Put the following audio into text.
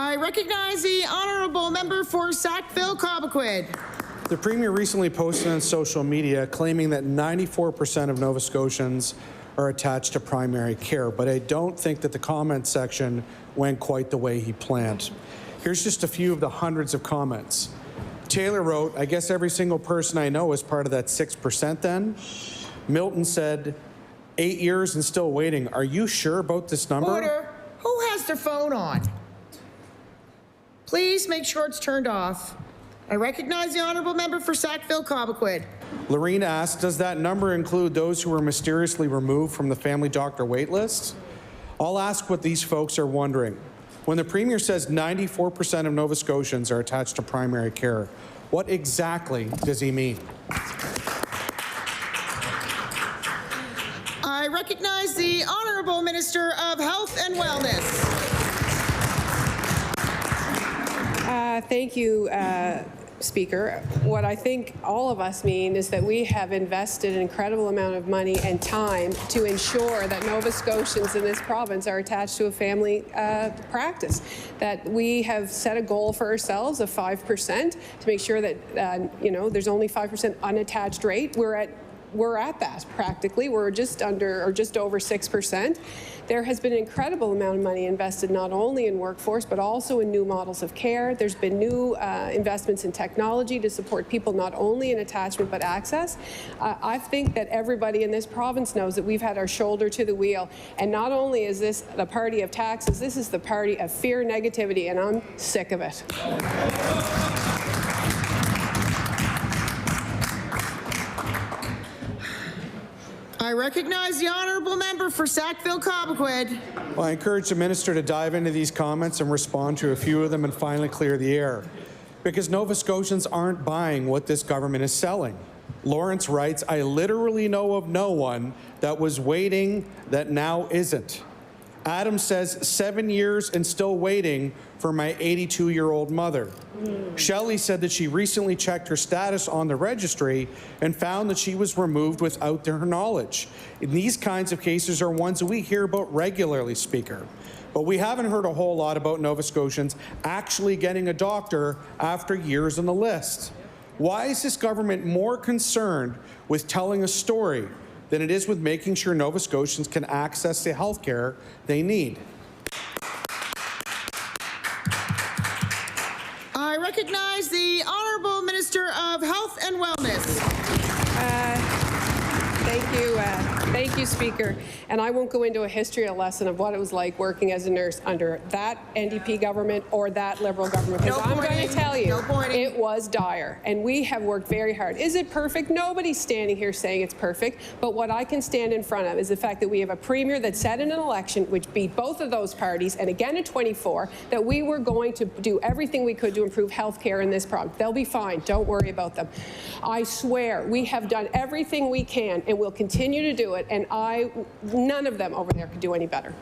I recognize the honourable member for Sackville-Cobequid. The Premier recently posted on social media claiming that 94% of Nova Scotians are attached to primary care, but I don't think that the comment section went quite the way he planned. Here's just a few of the hundreds of comments. Taylor wrote, "I guess every single person I know is part of that 6% then." Milton said, 8 years and still waiting. Are you sure about this number? Order. Who has their phone on? Please make sure it's turned off. I recognize the honourable member for Sackville-Cobequid. Lorene asked, does that number include those who were mysteriously removed from the family doctor wait list? I'll ask what these folks are wondering. When the Premier says 94% of Nova Scotians are attached to primary care, what exactly does he mean? I recognize the Honourable Minister of Health and Wellness. Thank you, Speaker. What I think all of us mean is that we have invested an incredible amount of money and time to ensure that Nova Scotians in this province are attached to a family practice, that we have set a goal for ourselves of 5% to make sure that, there's only 5% unattached rate. We're at that practically. We're just under or just over 6%. There has been an incredible amount of money invested not only in workforce but also in new models of care. There's been new investments in technology to support people not only in attachment but access. I think that everybody in this province knows that we've had our shoulder to the wheel, and not only is this the party of taxes, this is the party of fear, negativity, and I'm sick of it. I recognize the honourable member for Sackville-Cobequid. Well, I encourage the minister to dive into these comments and respond to a few of them and finally clear the air. Because Nova Scotians aren't buying what this government is selling. Lawrence writes, I literally know of no one that was waiting that now isn't. Adam says 7 years and still waiting for my 82-year-old mother. Shelley said that she recently checked her status on the registry and found that she was removed without her knowledge. And these kinds of cases are ones that we hear about regularly, Speaker. But we haven't heard a whole lot about Nova Scotians actually getting a doctor after years on the list. Why is this government more concerned with telling a story than it is with making sure Nova Scotians can access the health care they need? I recognize the Honourable Minister of Health and Wellness. Thank you, Speaker. And I won't go into a history lesson of what it was like working as a nurse under that NDP government or that Liberal government. Because I'm going to tell you, it was dire. And we have worked very hard. Is it perfect? Nobody's standing here saying it's perfect. But what I can stand in front of is the fact that we have a Premier that said in an election, which beat both of those parties, and again in 24, that we were going to do everything we could to improve health care in this province. They'll be fine. Don't worry about them. I swear we have done everything we can and will continue to do it. And none of them over there could do any better.